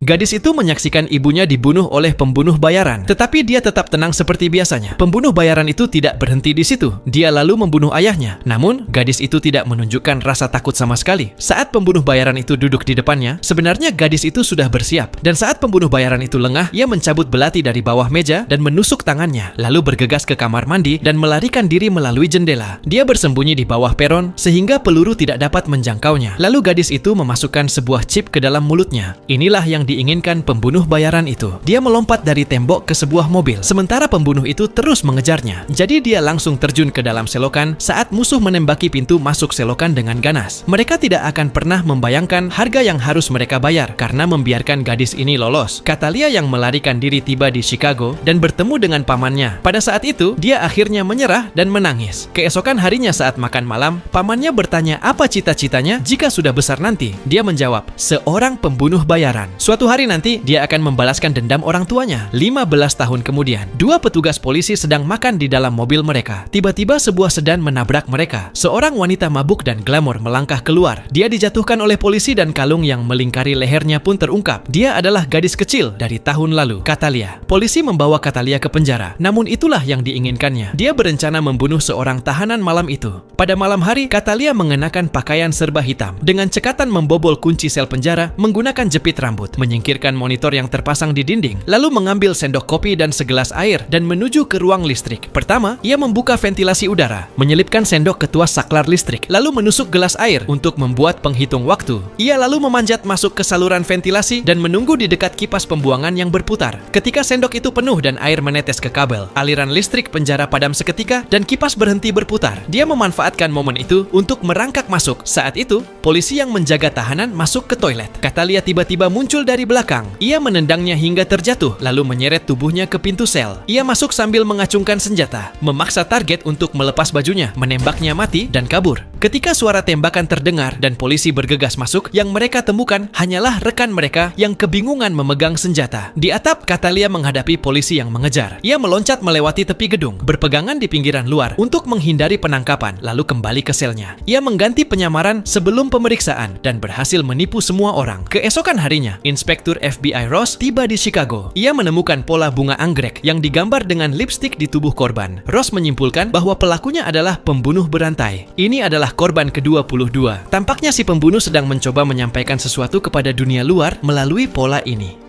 Gadis itu menyaksikan ibunya dibunuh oleh pembunuh bayaran, tetapi dia tetap tenang seperti biasanya. Pembunuh bayaran itu tidak berhenti di situ. Dia lalu membunuh ayahnya. Namun, gadis itu tidak menunjukkan rasa takut sama sekali. Saat pembunuh bayaran itu duduk di depannya, sebenarnya gadis itu sudah bersiap. Dan saat pembunuh bayaran itu lengah, ia mencabut belati dari bawah meja dan menusuk tangannya, lalu bergegas ke kamar mandi dan melarikan diri melalui jendela. Dia bersembunyi di bawah peron sehingga peluru tidak dapat menjangkaunya. Lalu gadis itu memasukkan sebuah chip ke dalam mulutnya. Inilah yang diinginkan pembunuh bayaran itu. Dia melompat dari tembok ke sebuah mobil, sementara pembunuh itu terus mengejarnya. Jadi dia langsung terjun ke dalam selokan saat musuh menembaki pintu masuk selokan dengan ganas. Mereka tidak akan pernah membayangkan harga yang harus mereka bayar karena membiarkan gadis ini lolos. Katalia yang melarikan diri tiba di Chicago dan bertemu dengan pamannya. Pada saat itu, dia akhirnya menyerah dan menangis. Keesokan harinya saat makan malam, pamannya bertanya apa cita-citanya jika sudah besar nanti. Dia menjawab, seorang pembunuh bayaran. Suatu hari nanti, dia akan membalaskan dendam orang tuanya. 15 tahun kemudian, dua petugas polisi sedang makan di dalam mobil mereka. Tiba-tiba sebuah sedan menabrak mereka. Seorang wanita mabuk dan glamor melangkah keluar. Dia dijatuhkan oleh polisi dan kalung yang melingkari lehernya pun terungkap. Dia adalah gadis kecil dari tahun lalu, Katalia. Polisi membawa Katalia ke penjara. Namun itulah yang diinginkannya. Dia berencana membunuh seorang tahanan malam itu. Pada malam hari, Katalia mengenakan pakaian serba hitam. Dengan cekatan membobol kunci sel penjara, menggunakan jepit rambut, menyingkirkan monitor yang terpasang di dinding, lalu mengambil sendok kopi dan segelas air dan menuju ke ruang listrik. Pertama, ia membuka ventilasi udara, menyelipkan sendok ke tuas saklar listrik, lalu menusuk gelas air untuk membuat penghitung waktu. Ia lalu memanjat masuk ke saluran ventilasi dan menunggu di dekat kipas pembuangan yang berputar. Ketika sendok itu penuh dan air menetes ke kabel, aliran listrik penjara padam seketika dan kipas berhenti berputar. Dia memanfaatkan momen itu untuk merangkak masuk. Saat itu, polisi yang menjaga tahanan masuk ke toilet. Katalia tiba-tiba muncul dari belakang. Ia menendangnya hingga terjatuh, lalu menyeret tubuhnya ke pintu sel. Ia masuk sambil mengacungkan senjata, memaksa target untuk melepas bajunya, menembaknya mati, dan kabur. Ketika suara tembakan terdengar dan polisi bergegas masuk, yang mereka temukan hanyalah rekan mereka yang kebingungan memegang senjata. Di atap, Katalia menghadapi polisi yang mengejar. Ia meloncat melewati tepi gedung, berpegangan di pinggiran luar untuk menghindari penangkapan, lalu kembali ke selnya. Ia mengganti penyamaran sebelum pemeriksaan dan berhasil menipu semua orang. Keesokan harinya, Inspektur FBI Ross tiba di Chicago. Ia menemukan pola bunga anggrek yang digambar dengan lipstik di tubuh korban. Ross menyimpulkan bahwa pelakunya adalah pembunuh berantai. Ini adalah korban ke-22. Tampaknya si pembunuh sedang mencoba menyampaikan sesuatu kepada dunia luar melalui pola ini.